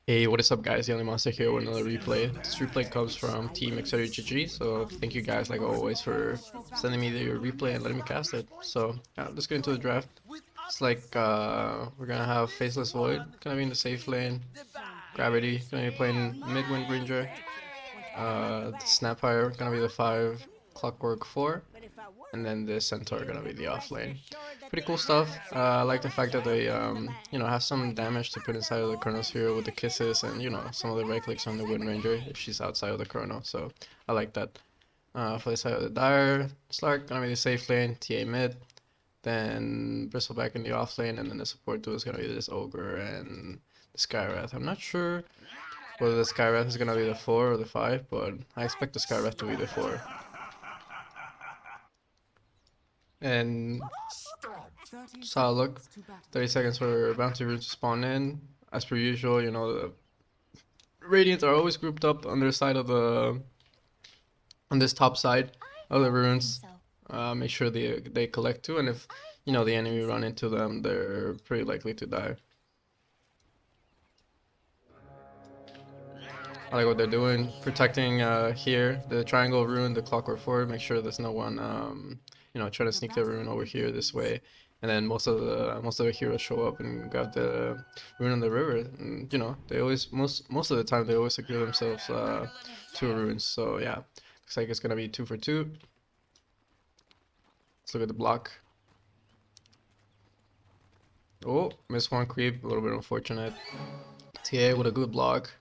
Hey, what is up guys? The only monster here with another replay. This replay comes from Team XRGG, so thank you guys like always for sending me your replay and letting me cast it. So yeah, let's get into the draft. It's like we're gonna have Faceless Void, gonna be in the safe lane, Gravity, gonna be playing mid Wind Ranger, the Snapfire gonna be the 5, Clockwork 4, and then the Centaur gonna be the off lane. Pretty cool stuff. I like the fact that they, have some damage to put inside of the Chronos here with the kisses and, some of the right clicks on the Wind Ranger if she's outside of the Chrono. So I like that. For the side of the Dire, Slark gonna be the safe lane, TA mid, then Bristleback in the off lane, and then the support duo is gonna be this Ogre and the Skywrath. I'm not sure whether the Skywrath is gonna be the 4 or the 5, but I expect the Skywrath to be the 4. And so look, 30 seconds for bounty runes to spawn in. As per usual, the radiants are always grouped up on their side of on this top side of the runes. Make sure they collect too, and if the enemy run into them, they're pretty likely to die. I like what they're doing, protecting here the triangle rune, the clockwork forward. Make sure there's no one trying to sneak the rune over here this way, and then most of the heroes show up and grab the rune on the river. And they always most of the time they always secure themselves 2 runes. So yeah, looks like it's gonna be 2 for 2. Let's look at the block. Oh, missed one creep, a little bit unfortunate. TA with a good block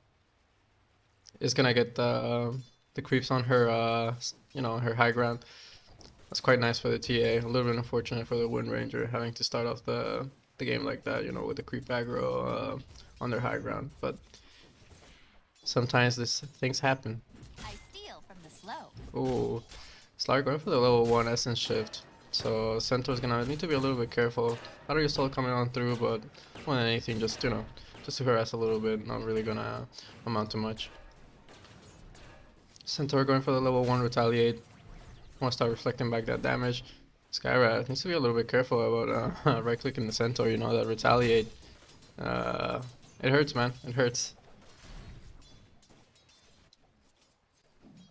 is gonna get the creeps on her her high ground. That's quite nice for the TA. A little bit unfortunate for the Wind Ranger having to start off the game like that, with the creep aggro on their high ground. But sometimes these things happen. I steal from the slow. Oh, Slark going for the level 1 essence shift. So Centaur's gonna need to be a little bit careful. I know you're still coming on through, but more than anything, just to harass a little bit. Not really gonna amount to much. Centaur going for the level 1 retaliate. Want to start reflecting back that damage. Skywrath needs to be a little bit careful about right clicking the Centaur, that retaliate. It hurts, man. It hurts.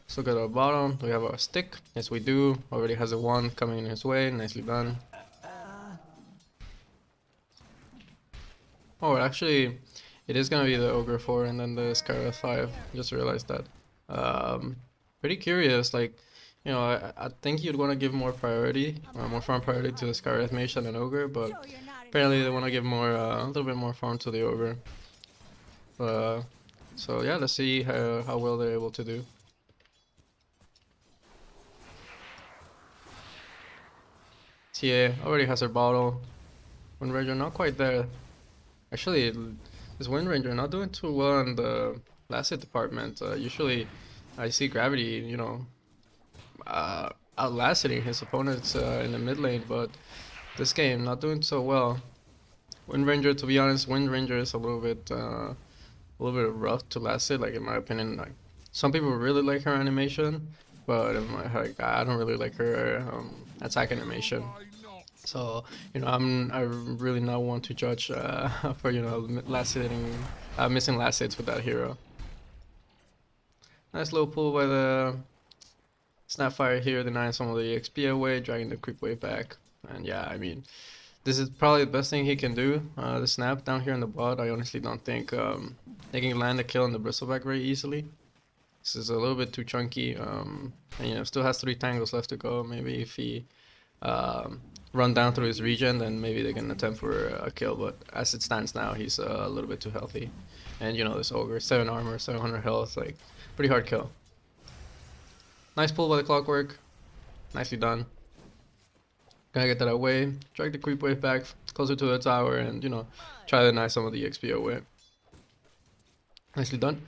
Let's look at our bottom. We have our stick. Yes, we do. Already has a 1 coming in his way. Nicely done. Oh, actually, it is going to be the Ogre 4 and then the Skywrath 5. Just realized that. Pretty curious. Like, I think you'd want to give more priority, more farm priority to the Skywrath Mage than an Ogre, but apparently they want to give a little bit more farm to the Ogre. So yeah, let's see how well they're able to do. TA already has her bottle. Wind Ranger not quite there. Actually, this Wind Ranger not doing too well in the last hit department. Usually, I see Gravity, outlasting his opponents in the mid lane, but this game not doing so well. Wind Ranger, to be honest, Wind Ranger is a little bit rough to last hit. Like in my opinion, like some people really like her animation, but I don't really like her attack animation. So I really not want to judge for last hitting missing last hits with that hero. Nice little pull by the Snapfire here, denying some of the XP away, dragging the creep wave back. And yeah, I mean, this is probably the best thing he can do. The snap down here in the bot, I honestly don't think they can land a kill on the Bristleback very easily. This is a little bit too chunky, and still has 3 tangles left to go. Maybe if he run down through his regen, then maybe they can attempt for a kill, but as it stands now, he's a little bit too healthy. And this Ogre, 7 armor, 700 health, like, pretty hard kill. Nice pull by the Clockwork, nicely done. Gonna get that away, drag the creep wave back closer to the tower, and try to deny some of the XP away. Nicely done.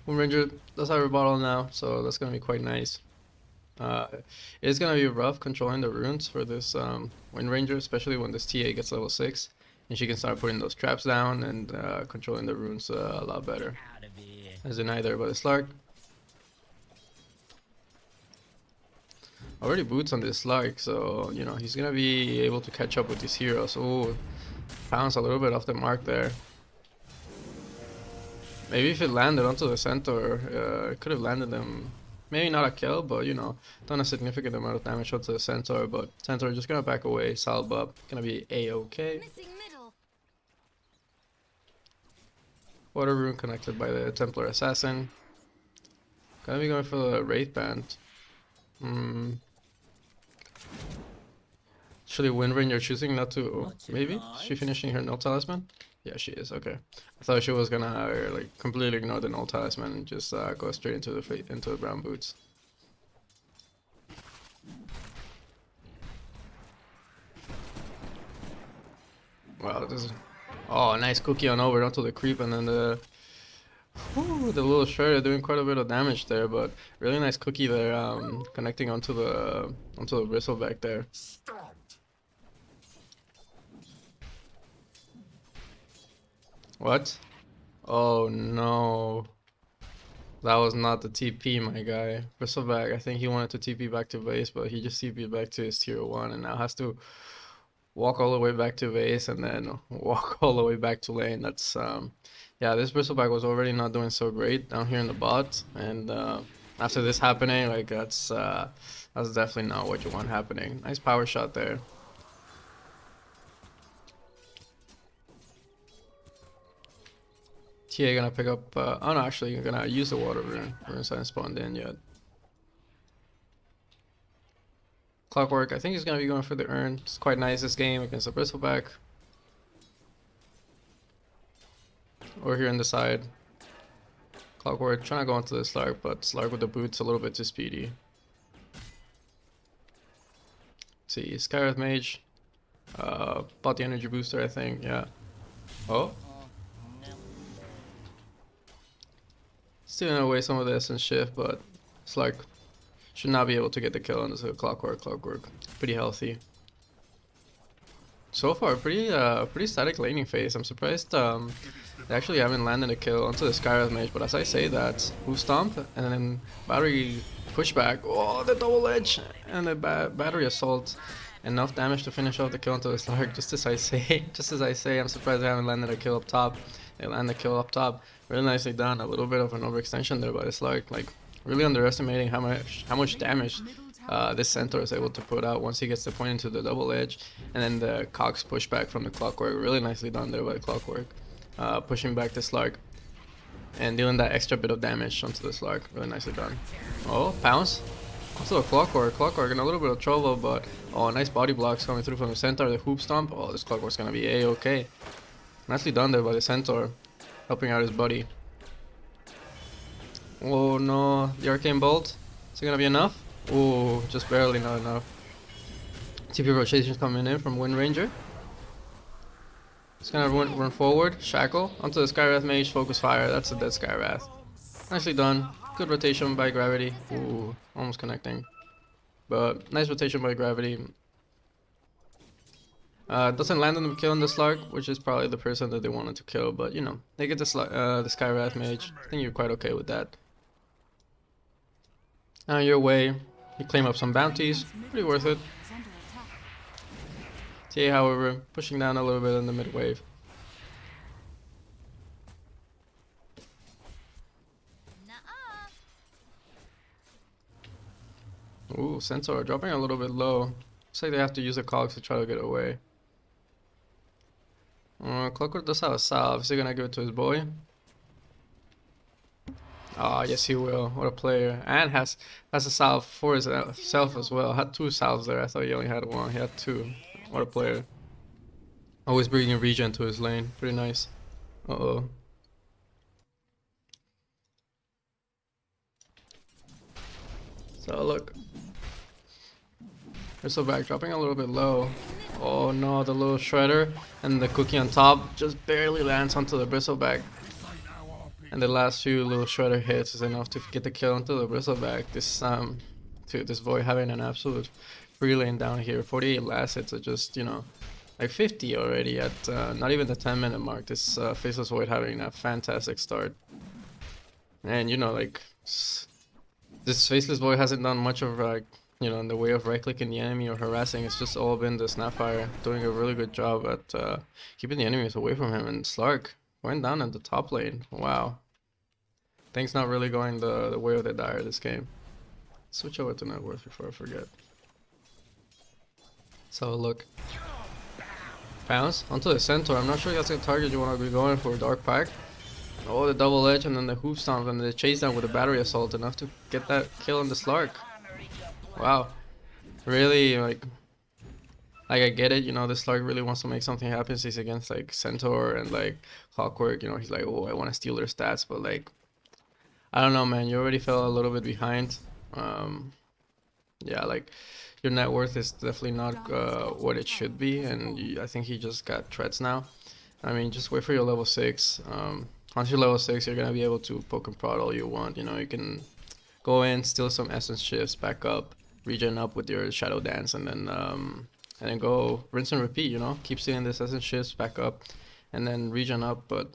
Wind Ranger does have a bottle now, so that's gonna be quite nice. It's gonna be rough controlling the runes for this Wind Ranger, especially when this TA gets level 6, and she can start putting those traps down and controlling the runes a lot better. As in either by the Slark. Already boots on this Slark, so he's gonna be able to catch up with these heroes. Oh, pounce a little bit off the mark there. Maybe if it landed onto the centaur, it could have landed them. Maybe not a kill, but you know, done a significant amount of damage onto the centaur. But centaur just gonna back away, salve up, gonna be a-okay. Missing middle. Water rune connected by the Templar assassin. Gonna be going for the wraith band. Actually, Windring, you're choosing not to. Maybe? Is she finishing her null talisman? Yeah, she is. Okay. I thought she was gonna like completely ignore the null talisman and just go straight into the brown boots. Wow, this is. Oh, nice cookie on over onto the creep, and then the little shredder doing quite a bit of damage there, but really nice cookie there, connecting onto the bristleback there. What? Oh no. That was not the TP, my guy. Bristleback, I think he wanted to TP back to base, but he just TP'd back to his tier 1 and now has to walk all the way back to base and then walk all the way back to lane. That's, yeah, this Bristleback was already not doing so great down here in the bot. And after this happening, like, that's definitely not what you want happening. Nice power shot there. TA gonna pick up, oh no, actually you're gonna use the water rune. Runes haven't spawned in yet. Clockwork, I think he's gonna be going for the urn. It's quite nice this game against the Bristleback. Over here on the side. Clockwork trying to go into the Slark, but Slark with the boots a little bit too speedy. Let's see, Skywrath Mage. Bought the energy booster, I think, yeah. Oh. Stealing away some of the essence shift, but Slark should not be able to get the kill on this Clockwork. Pretty healthy. So far, pretty static laning phase. I'm surprised they actually haven't landed a kill onto the Skywrath Mage, but as I say that, Hoof Stomp, and then Battery Pushback, oh, the double edge, and the Battery Assault. Enough damage to finish off the kill onto the Slark, just as I say, I'm surprised they haven't landed a kill up top. They land the kill up top. Really nicely done. A little bit of an overextension there by the Slark, like really underestimating how much damage this centaur is able to put out once he gets the point into the double edge, and then the Cox pushback from the Clockwork. Really nicely done there by the Clockwork, pushing back the Slark and dealing that extra bit of damage onto the Slark. Really nicely done. Oh, pounce. Also a Clockwork in a little bit of trouble, but oh, nice body blocks coming through from the centaur. The Hoop Stomp. Oh, this Clockwork's gonna be a-okay. Nicely done there by the centaur, helping out his buddy. Oh no, the Arcane Bolt. Is it gonna be enough? Oh, just barely not enough. TP rotations coming in from Wind Ranger. It's gonna run forward, shackle, onto the Skywrath Mage, focus fire. That's a dead Skywrath. Nicely done. Good rotation by Gravity. Ooh, almost connecting. But nice rotation by Gravity. Doesn't land on them killing the Slark, which is probably the person that they wanted to kill, but you know, they get the Skywrath Mage. I think you're quite okay with that. On your way, you claim up some bounties, pretty worth it. TA, however, pushing down a little bit in the mid wave. Ooh, Centaur dropping a little bit low. Looks like they have to use the cogs to try to get away. Clockwork does have a salve. Is he gonna give it to his boy? Ah, yes he will. What a player. And has a salve for himself as well. Had two salves there. I thought he only had one. He had two. What a player. Always bringing regen to his lane. Pretty nice. Uh-oh. So look. Bristleback dropping a little bit low. Oh no, the little shredder and the cookie on top just barely lands onto the Bristleback. And the last few little shredder hits is enough to get the kill onto the Bristleback. This Void having an absolute free lane down here. 48 last hits are just, you know, like 50 already at not even the 10-minute mark. This Faceless Void having a fantastic start. And you know, like, this Faceless Void hasn't done much of like, you know, in the way of right-clicking the enemy or harassing. It's just all been the Snapfire doing a really good job at keeping the enemies away from him. And Slark going down in the top lane. Wow. things not really going the way of the Dire this game. Switch over to net worth before I forget. So look. Pounce onto the Centaur. I'm not sure that's the target you want to be going for. Dark Pact. Oh, the double edge and then the hoof stomp and the chase down with the battery assault. Enough to get that kill on the Slark. Wow. Really, like I get it, you know, the Slark really wants to make something happen. So he's against like Centaur and like Clockwork, you know, he's like, oh, I want to steal their stats, but like, I don't know, man, you already fell a little bit behind. Yeah, like your net worth is definitely not what it should be, and I think you just got threats now. I mean, just wait for your level 6. Once you're level 6, you're gonna be able to poke and prod all you want. You know, you can go in, steal some essence shifts, back up, regen up with your shadow dance, and then go rinse and repeat. You know, keep stealing this essence shifts, back up, and then regen up. But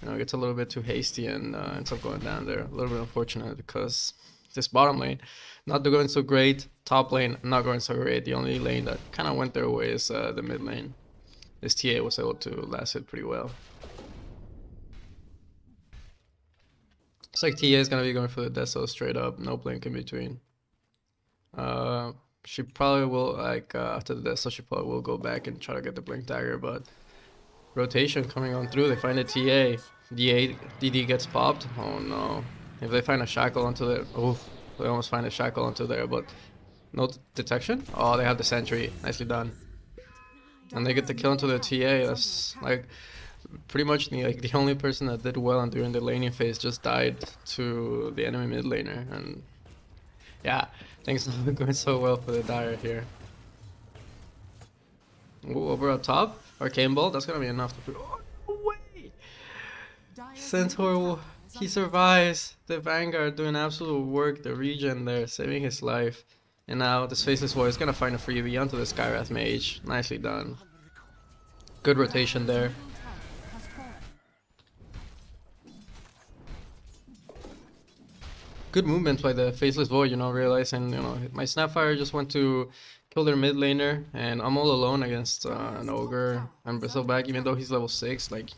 you know, it gets a little bit too hasty and ends up going down there. A little bit unfortunate because this bottom lane not going so great. Top lane not going so great. The only lane that kind of went their way is the mid lane. This TA was able to last it pretty well. Looks like TA is gonna be going for the Deso straight up, no blink in between. She probably will, like, after the Deso, she probably will go back and try to get the blink dagger, but rotation coming on through. They find a TA. DD gets popped. Oh no. If they find a shackle onto there, oof, they almost find a shackle onto there, but no detection? Oh, they have the sentry. Nicely done. And they get the kill into the TA. That's like pretty much the only person that did well and during the laning phase just died to the enemy mid laner. And yeah, things not going so well for the Dire here. Ooh, over up top, Arcane Bolt. That's gonna be enough to. Oh, no way! Centaur, he survives. The Vanguard doing absolute work. The regen there, saving his life. And now this Faceless Void is gonna find a freebie onto the Skywrath Mage. Nicely done. Good rotation there. Good movement by the Faceless Void, you know, realizing, you know, my Snapfire just went to kill their mid laner, and I'm all alone against an Ogre and Bristleback, even though he's level 6, like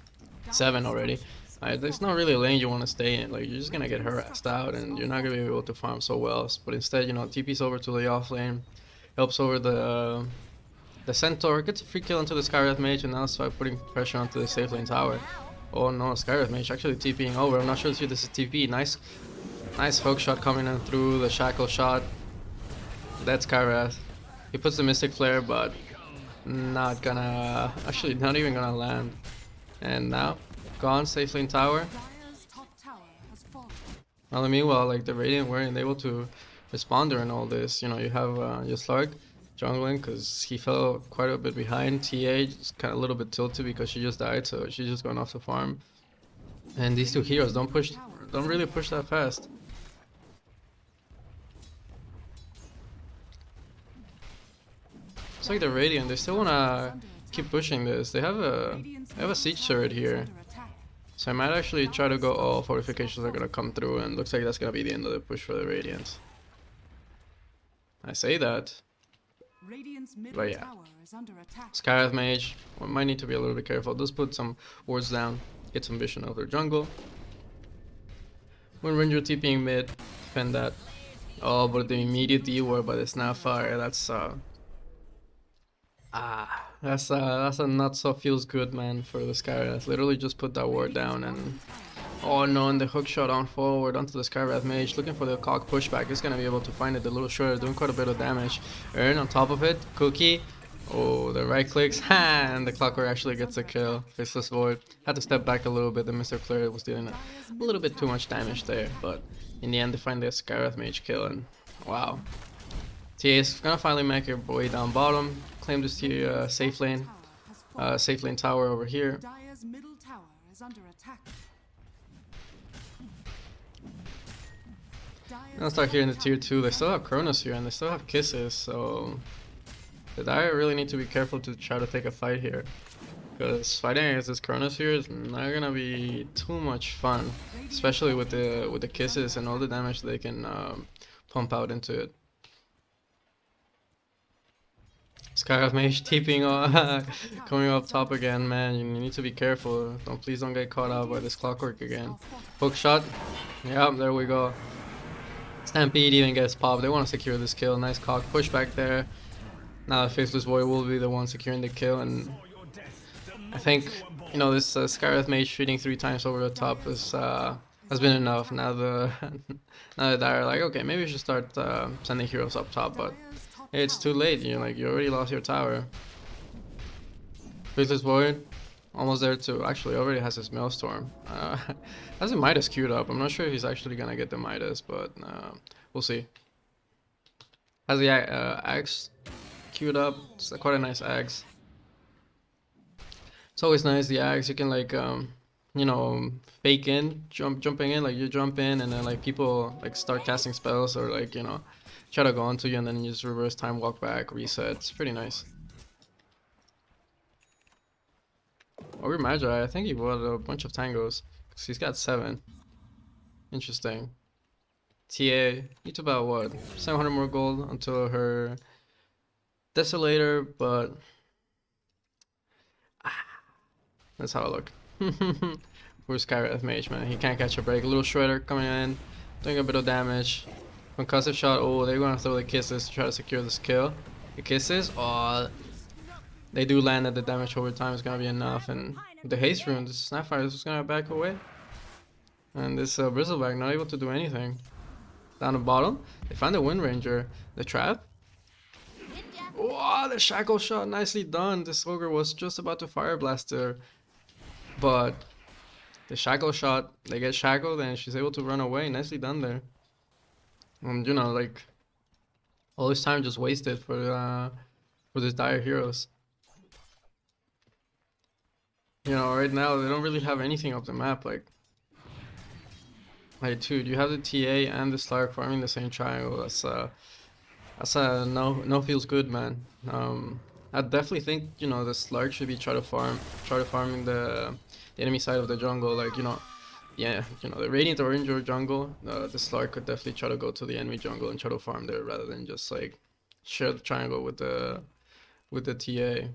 7 already. It's not really a lane you want to stay in. Like, you're just gonna get harassed out, and you're not gonna be able to farm so well. But instead, you know, TP's over to the off lane, helps over the Centaur, gets a free kill into the Skywrath Mage, and now start putting pressure onto the safe lane tower. Oh no, Skywrath Mage actually TPing over. I'm not sure if this is TP. Nice hook shot coming in through the shackle shot. That's Skywrath. He puts the Mystic Flare, but not gonna, actually not even gonna land. And now, gone, safe lane tower. Well, meanwhile, like the Radiant weren't able to respond during all this. You know, you have your Slark jungling because he fell quite a bit behind. TA just kind of a little bit tilted because she just died, so she's just going off the farm. And these two heroes don't really push that fast. It's like the Radiant, they still wanna keep pushing this. They have a siege turret here. So I might actually try to go, oh, fortifications are gonna come through, and looks like that's gonna be the end of the push for the Radiant. I say that. But yeah. Skywrath Mage, we might need to be a little bit careful. Just put some wards down, get some vision of their jungle. When Ranger TPing mid, defend that. Oh, but the immediate D-ward by the Snapfire, that's a not so feels good, man, for the Skywrath. Literally just put that ward down and oh no, and the hook shot on forward onto the Skywrath Mage, looking for the cog pushback. He's gonna be able to find it. The little shredder doing quite a bit of damage. Earn on top of it, Cookie. Oh, the right clicks, ha, and the Clockwork actually gets a kill. Faceless Void had to step back a little bit. The Mr. Flare was dealing a little bit too much damage there, but in the end they find the Skywrath Mage kill, and wow. TA is gonna finally make her way down bottom, claim this safe lane tower over here. I'll start here in the tier 2. They still have Kronos here and they still have Kisses, so the Dire really need to be careful to try to take a fight here. Because fighting against this Kronos here is not gonna be too much fun, especially with the Kisses and all the damage they can pump out into it. Skyroth Mage TPing on, coming up top again, man. You need to be careful. Please don't get caught out by this clockwork again. Hook shot. Yep, there we go. Stampede even gets popped. They want to secure this kill. Nice cock push back there. Now the Faceless Boy will be the one securing the kill, and I think, you know, this Skyroth Mage shooting 3 times over the top is has been enough. Now the now they're like, okay, maybe we should start sending heroes up top, but it's too late. You already lost your tower. Faceless Void, almost there too. Actually, already has his Maelstrom. Has a Midas queued up. I'm not sure if he's actually gonna get the Midas, but we'll see. Has the axe queued up. It's quite a nice axe. It's always nice, the axe. You can like you know, fake in, jumping in, like you jump in and then like people like start casting spells or like, you know, try to go onto you and then you just reverse time, walk back, reset. It's pretty nice. Ogre Magi, I think he bought a bunch of tangos because he's got 7. Interesting. TA needs about what, 700 more gold until her Desolator, but that's how I look. Poor Skyroth Mage, man. He can't catch a break. A little Shredder coming in, doing a bit of damage. Concussive shot. Oh, they're gonna throw the kisses to try to secure this kill. The kisses, oh, they do land, at the damage over time is gonna be enough. And the haste rune, the Snapfire is just gonna back away. And this Bristleback not able to do anything. Down the bottom, they find the Wind Ranger. The trap. Oh, the shackle shot, nicely done. This ogre was just about to fire blast her, but the shackle shot, they get shackled and she's able to run away. Nicely done there. And you know, like all this time just wasted for these dire heroes. You know, right now they don't really have anything up the map. Like dude, you have the TA and the Slark farming the same triangle. That's no feels good, man. I definitely think, you know, the Slark should be try to farming the enemy side of the jungle. Like, you know, yeah, you know, the Radiant Orange or jungle, the Slark could definitely try to go to the enemy jungle and try to farm there rather than just like share the triangle with the TA.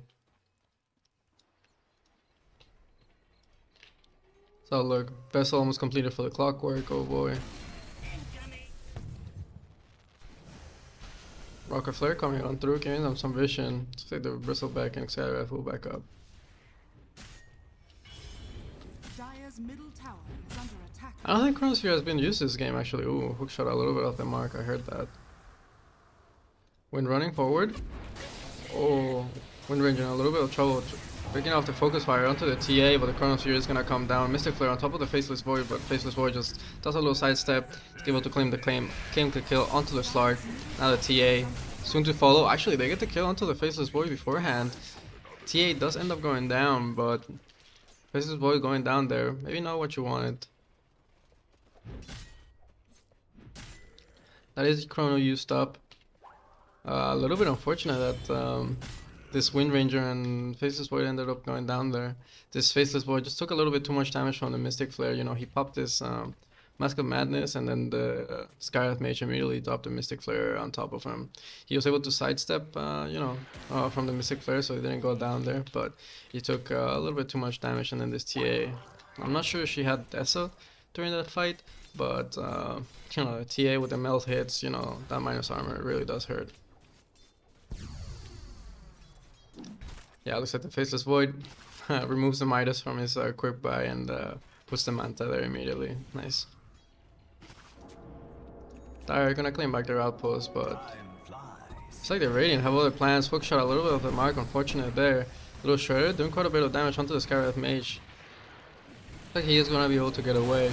So look, vessel almost completed for the clockwork. Oh boy. Rocket Flare coming on through, giving them some vision to take the Bristleback and Xayah full back up. I don't think Chronosphere has been used this game actually. Ooh, hookshot a little bit off the mark, I heard that. When running forward. Oh, Wind Ranger in a little bit of trouble. Breaking off the focus fire onto the TA, but the Chronosphere is gonna come down. Mystic Flare on top of the Faceless Void, but Faceless Void just does a little sidestep. He's able to claim the kill onto the Slark. Now the TA, soon to follow. Actually, they get the kill onto the Faceless Void beforehand. TA does end up going down, but Faceless Void going down there, maybe not what you wanted. That is Chrono used up. A little bit unfortunate that this Wind Ranger and Faceless Void ended up going down there. This Faceless Void just took a little bit too much damage from the Mystic Flare. You know, he popped this Mask of Madness, and then the Skyroth Mage immediately dropped the Mystic Flare on top of him. He was able to sidestep, you know, from the Mystic Flare, so he didn't go down there, but he took a little bit too much damage. And then this TA, I'm not sure if she had Dessa during that fight, but you know, TA with the melt hits, you know, that minus armor really does hurt. Yeah, looks like the Faceless Void removes the Midas from his quick buy and puts the Manta there immediately. Nice. Dire gonna claim back their outpost, but it's like the Radiant have other plans. Hookshot a little bit of the mark, unfortunate there. Little Shredder doing quite a bit of damage onto the Skyroth Mage. Looks like he is gonna be able to get away.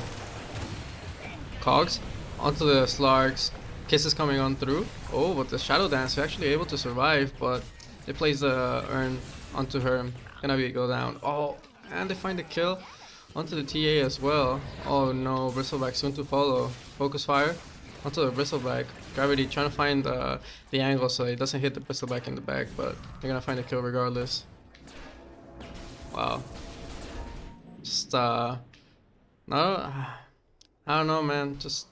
Cogs onto the Slarks. Kisses coming on through. Oh, but the Shadow Dance is actually able to survive, but they place the urn onto her. Gonna be go down. Oh, and they find the kill onto the TA as well. Oh no, Bristleback soon to follow. Focus fire onto the Bristleback. Gravity trying to find the angle so it doesn't hit the Bristleback in the back, but they're gonna find the kill regardless. Wow. Just no, I don't know, man. Just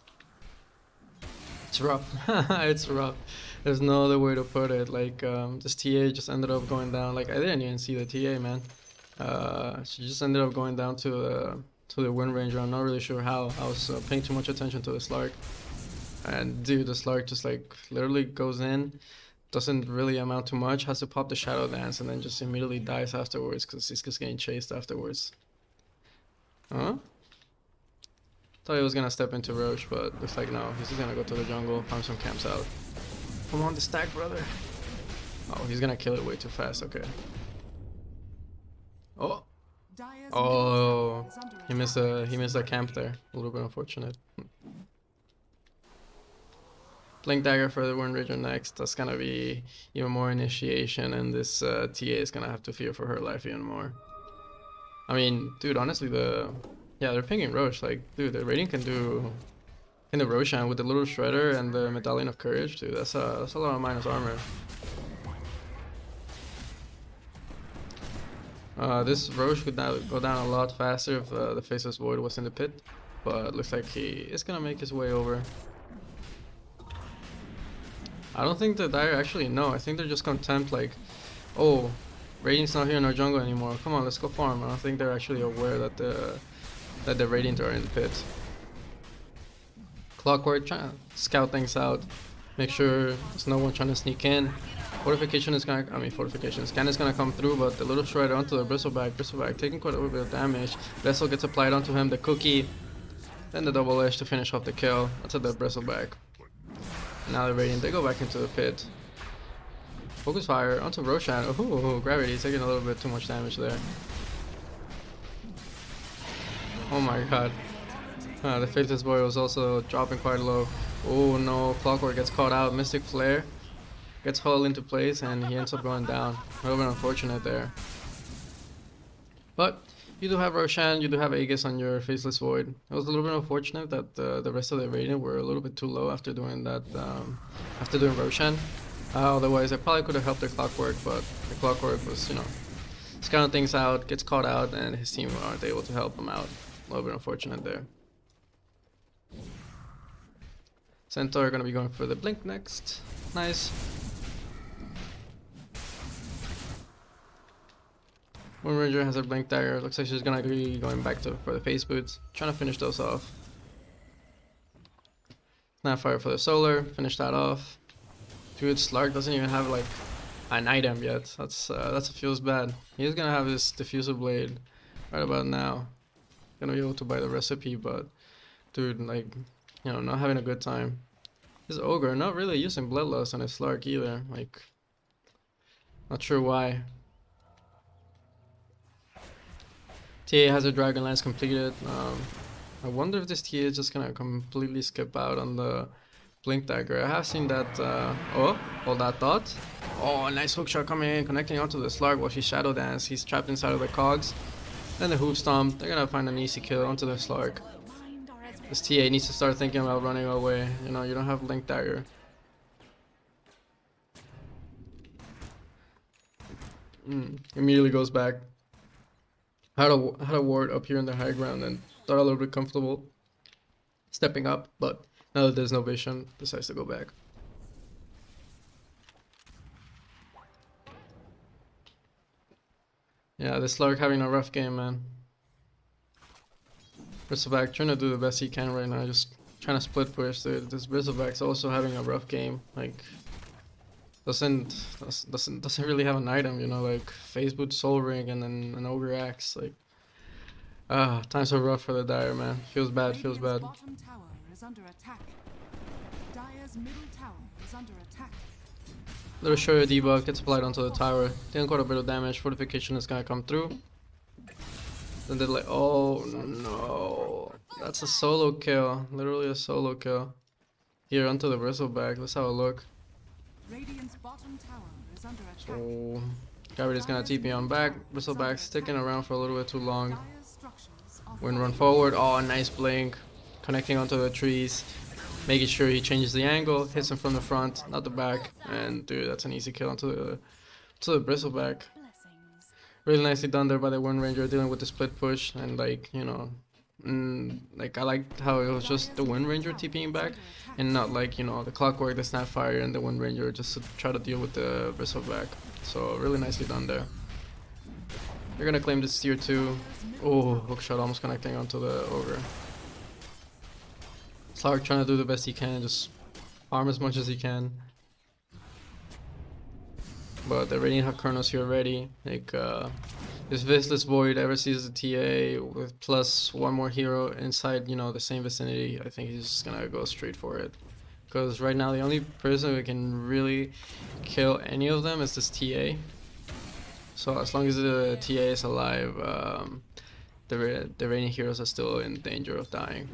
it's rough. It's rough. There's no other way to put it. Like, this TA just ended up going down. Like, I didn't even see the TA, man. She just ended up going down to the Wind Ranger. I'm not really sure how. I was paying too much attention to the Slark. And dude, the Slark just like literally goes in, doesn't really amount to much, has to pop the Shadow Dance, and then just immediately dies afterwards because he's just getting chased afterwards. Huh? Thought he was gonna step into Roche, but looks like no. He's just gonna go to the jungle, farm some camps out. Come on, the stack, brother. Oh, he's gonna kill it way too fast. Okay. Oh. Oh. He missed a camp there. A little bit unfortunate. Blink Dagger for the Wind Ranger next. That's gonna be even more initiation, and this TA is gonna have to fear for her life even more. I mean, dude, honestly, yeah, they're pinging Roche. Like, dude, the rating can do Roshan with the little shredder and the Medallion of Courage, dude. That's a lot of minus armor. This Roche could now go down a lot faster if the Faceless Void was in the pit, but looks like he is gonna make his way over. I don't think the Dire actually know. I think they're just content like, oh, Radiant's not here in our jungle anymore. Come on, let's go farm. I don't think they're actually aware that the Radiant are in the pit. Clockwork trying to scout things out, make sure there's no one trying to sneak in. Fortification is gonna, fortification. Scan is gonna come through, but the little shredder onto the Bristleback taking quite a little bit of damage. Vessel gets applied onto him, the cookie, then the double edge to finish off the kill. That's a the Bristleback. Now the Radiant, they go back into the pit. Focus fire onto Roshan. Ooh, Gravity taking a little bit too much damage there. Oh my god. The Faithless Boy was also dropping quite low. Oh no, Clockwork gets caught out. Mystic Flare gets hauled into place and he ends up going down. A little bit unfortunate there. But you do have Roshan, you do have Aegis on your Faceless Void. It was a little bit unfortunate that the rest of the Radiant were a little bit too low after doing that, after doing Roshan. Otherwise, I probably could have helped the Clockwork, but the Clockwork was, you know, scouting things out, gets caught out, and his team aren't able to help him out. A little bit unfortunate there. Centaur gonna be going for the Blink next. Nice. Wind Ranger has her Blink Dagger. Looks like she's gonna be going back for the Face Boots. Trying to finish those off. Snapfire for the Solar. Finish that off. Dude, Slark doesn't even have like an item yet. That feels bad. He's gonna have his Diffuser Blade right about now. Gonna be able to buy the recipe, but dude, like, you know, not having a good time. This Ogre not really using Bloodlust on his Slark either. Like, not sure why. TA has a Dragonlance completed. I wonder if this TA is just gonna completely skip out on the Blink Dagger. I have seen that. Oh, hold that thought. Oh, nice hookshot coming in, connecting onto the Slark while she Shadow Dance. He's trapped inside of the cogs. Then the Hoof Stomp. They're gonna find an easy kill onto the Slark. This TA needs to start thinking about running away. You know, you don't have Blink Dagger. Immediately goes back. Had a ward up here in the high ground and thought a little bit comfortable stepping up, but now that there's no vision, decides to go back. Yeah, this Slark having a rough game, man. Bristleback trying to do the best he can right now, just trying to split push. Dude, this Bristleback's also having a rough game. Like, doesn't really have an item, you know, like Phase Boot, Soul Ring, and then an Ogre Axe. Like, times are rough for the Dire, man. Feels bad, feels bad. Bottom tower is under attack. Dire's middle tower is under attack. Little Shoyo debug gets applied onto the tower. Taking quite a bit of damage. Fortification is gonna come through. Then they're like, oh no, that's a solo kill. Literally a solo kill. Here onto the Bristleback. Let's have a look. Radiant's bottom tower is under attack. So Gravity's gonna TP on back. Bristleback sticking around for a little bit too long. Dire's structures are Wind run forward. Oh, nice blink. Connecting onto the trees. Making sure he changes the angle. Hits him from the front, not the back. And dude, that's an easy kill onto the Bristleback. Blessings. Really nicely done there by the Wind Ranger, dealing with the split push and, like, you know, Like I liked how it was just the Wind Ranger TPing back, and not like, you know, the Clockwork, the Snapfire, and the Wind Ranger just to try to deal with the Bristleback. So really nicely done there. They're gonna claim this tier 2. Oh, hookshot almost connecting onto the Ogre. Slark trying to do the best he can, just farm as much as he can. But they already have Chronos here already. Like, if Faceless Void ever sees the TA with plus one more hero inside, you know, the same vicinity, I think he's just gonna go straight for it. Because right now the only person who can really kill any of them is this TA. So as long as the TA is alive, the remaining heroes are still in danger of dying.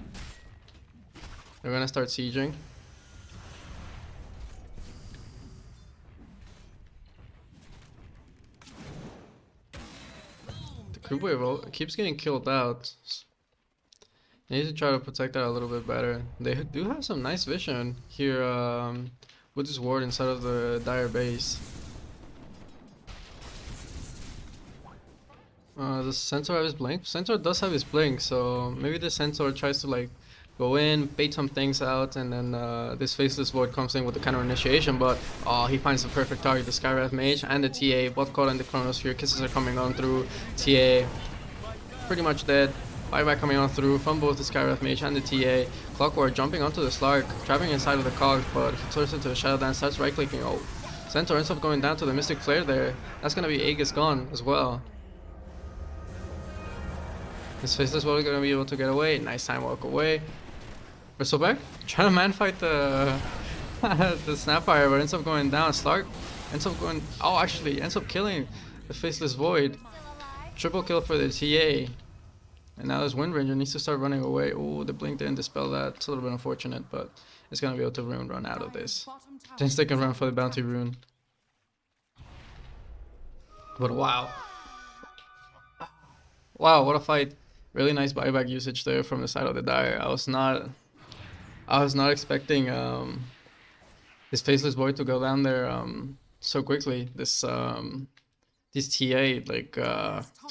They're gonna start sieging. The creep wave keeps getting killed out. They need to try to protect that a little bit better. They do have some nice vision here with this ward inside of the Dire base. Does Centaur have his blink? Centaur does have his blink, so maybe the Centaur tries to like go in, bait some things out, and then this Faceless Void comes in with the counter initiation, but he finds the perfect target, the Skywrath Mage and the TA, both caught in the Chronosphere. Kisses are coming on through. TA pretty much dead. Buyback coming on through from both the Skywrath Mage and the TA. Clockwork jumping onto the Slark, trapping inside of the cogs, but he turns into a Shadow Dance, starts right clicking. Oh, Centaur ends up going down to the Mystic Flare there. That's gonna be Aegis gone as well. This Faceless Void is gonna be able to get away. Nice time walk away. Bristleback trying to man fight the the Snapfire, but ends up going down. Slark ends up going. Oh, actually ends up killing the Faceless Void. Triple kill for the TA. And now this Wind Ranger needs to start running away. Oh, the blink didn't dispel that. It's a little bit unfortunate, but it's gonna be able to run out of this. Then they can run for the bounty rune. But wow. Wow, what a fight. Really nice buyback usage there from the side of the Dire. I was not expecting this Faceless Void to go down there so quickly. This TA like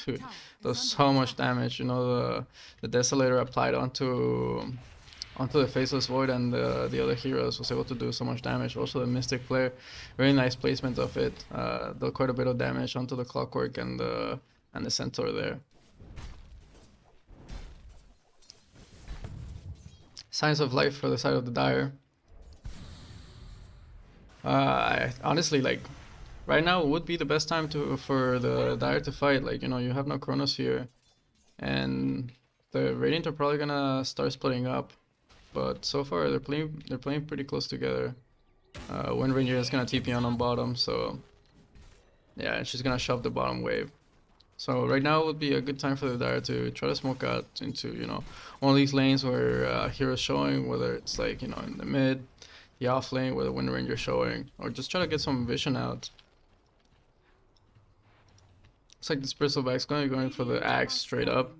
dude, does so much damage. You know, the Desolator applied onto the Faceless Void, and the other heroes was able to do so much damage. Also the Mystic Flare, very nice placement of it. Did quite a bit of damage onto the Clockwork and the Centaur there. Signs of life for the side of the Dire. I honestly, like, right now would be the best time for the Dire to fight. Like, you know, you have no Chronosphere, and the Radiant are probably gonna start splitting up. But so far they're playing pretty close together. Wind Ranger is gonna TP on bottom, so yeah, she's gonna shove the bottom wave. So right now would be a good time for the Dire to try to smoke out into, you know, one of these lanes where heroes showing, whether it's like, you know, in the mid, the off lane where the Wind Ranger showing, or just try to get some vision out. Looks like this Bristleback's going to be going for the axe straight up.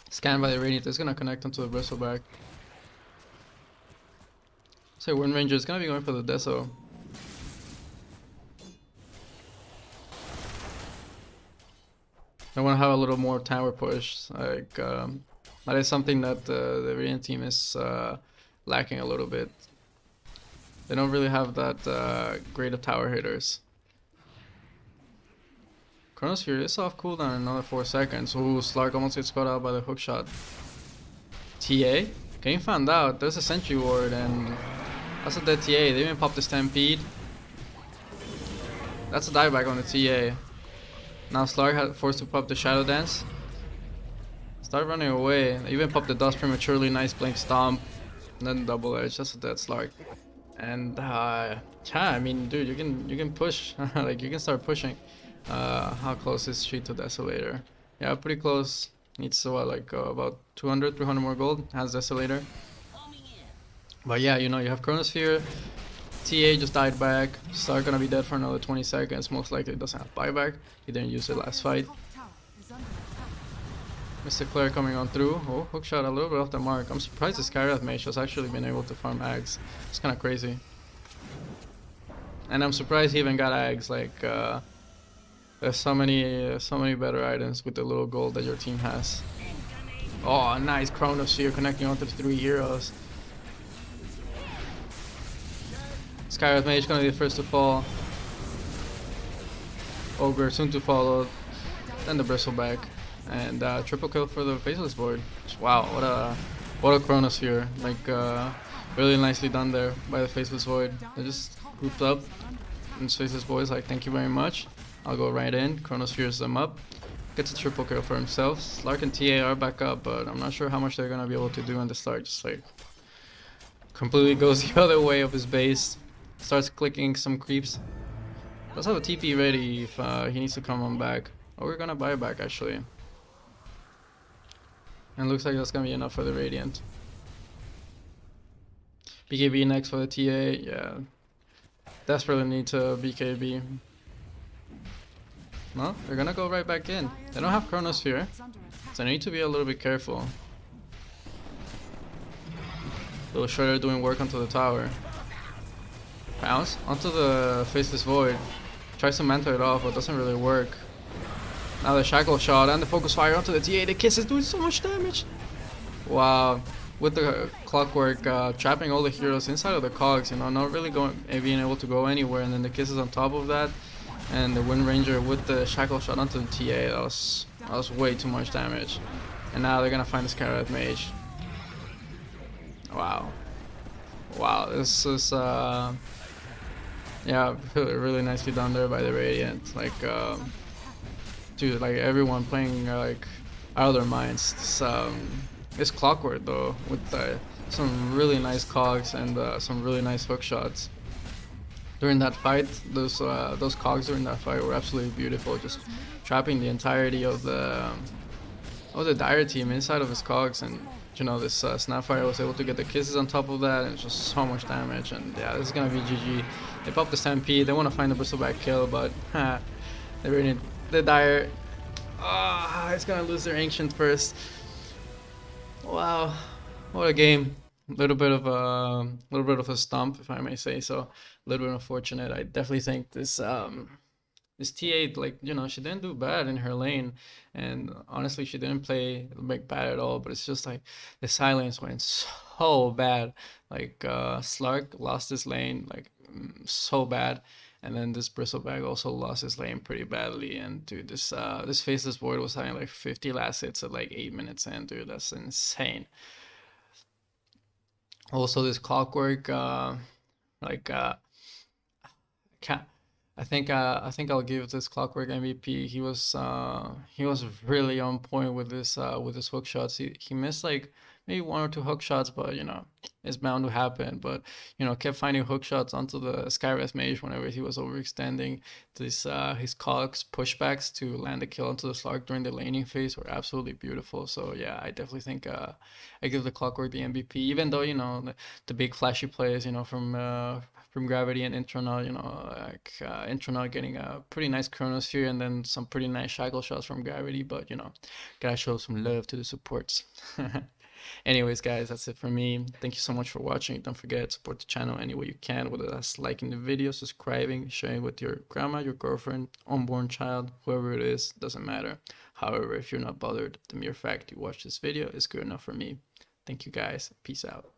Scanned by the Radiant is going to connect onto the Bristleback. So Wind Ranger is going to be going for the Deso. I want to have a little more tower push. Like that is something that the Radiant team is lacking a little bit. They don't really have that great of tower hitters. Chronosphere is off cooldown in another 4 seconds. Ooh, Slark almost gets caught out by the hookshot. TA? Getting found out. There's a Sentry Ward, and that's a dead TA. They even popped the Stampede. That's a dieback on the TA. Now Slark had forced to pop the Shadow Dance. Start running away. They even popped the Dust prematurely. Nice Blink Stomp. And then Double Edge. That's a dead Slark. And yeah, I mean, dude, you can push. Like, you can start pushing. How close is she to Desolator? Yeah, pretty close. Needs what, like about 200, 300 more gold. Has Desolator. But yeah, you know, you have Chronosphere. TA just died back. Slark gonna be dead for another 20 seconds. Most likely doesn't have buyback. He didn't use it last fight. Mr. Claire coming on through. Oh, hookshot a little bit off the mark. I'm surprised this Skywrath Mage has actually been able to farm Ags. It's kind of crazy. And I'm surprised he even got Ags. Like, there's so many better items with the little gold that your team has. Oh, nice Chronosphere connecting onto the 3 heroes. Skywrath Mage gonna be the first to fall. Ogre soon to follow. Then the Bristleback. And triple kill for the Faceless board. Wow, what a Chronosphere. Like really nicely done there by the Faceless Void. They just grouped up and Faceless Boy's like, thank you very much. I'll go right in. Chronospheres them up. Gets a triple kill for himself. Slark and TA are back up, but I'm not sure how much they're gonna be able to do in the start. Just like completely goes the other way of his base. Starts clicking some creeps. Let's have a TP ready if he needs to come on back. Oh, we're gonna buy back actually. And looks like that's gonna be enough for the Radiant. BKB next for the TA, yeah. Desperately need to BKB. No, they're gonna go right back in. They don't have Chronosphere, so I need to be a little bit careful. Little Shredder doing work onto the tower. Pounce onto the Faceless Void. Tries to mentor it off, but doesn't really work. Now the Shackle Shot and the Focus Fire onto the TA. The Kiss is doing so much damage. Wow. With the Clockwork trapping all the heroes inside of the cogs, you know, not really being able to go anywhere, and then the Kisses on top of that, and the Wind Ranger with the Shackle Shot onto the TA. That was way too much damage. And now they're gonna find the Skywrath Mage. Wow. Wow, this is yeah, really nicely done there by the Radiant. Like dude, like everyone playing like out of their minds. This Clockwork though, with some really nice cogs and some really nice hook shots. During that fight, those cogs during that fight were absolutely beautiful. Just trapping the entirety of the Dire team inside of his cogs, and you know this Snapfire was able to get the Kisses on top of that, and it's just so much damage. And yeah, this is gonna be GG. They pop the Stampede. They want to find the Bristleback kill, but they really need the Dire. Ah, it's gonna lose their Ancient first. Wow, what a game! Little bit of a stomp, if I may say so. A little bit unfortunate. I definitely think this T8, like, you know, she didn't do bad in her lane, and honestly she didn't play like bad at all, but it's just like the silence went so bad. Like Slark lost his lane like so bad, and then this Bristleback also lost his lane pretty badly. And dude, this Faceless Void was having like 50 last hits at like 8 minutes in, dude. That's insane. Also this Clockwork like can't I think I'll give this Clockwork MVP. He was really on point with his hook shots. He missed like maybe 1 or 2 hook shots, but you know, it's bound to happen. But you know, kept finding hook shots onto the Skywrath Mage whenever he was overextending. His cogs pushbacks to land a kill onto the Slark during the laning phase were absolutely beautiful. So yeah, I definitely think I give the Clockwork the MVP, even though you know the big flashy plays, you know, from Gravity and Intronaut, you know, like Intronaut getting a pretty nice Chronosphere and then some pretty nice Shackle shots from Gravity, but you know, gotta show some love to the supports. Anyways, guys, that's it for me. Thank you so much for watching. Don't forget, support the channel any way you can, whether that's liking the video, subscribing, sharing with your grandma, your girlfriend, unborn child, whoever it is, doesn't matter. However, if you're not bothered, the mere fact you watch this video is good enough for me. Thank you guys. Peace out.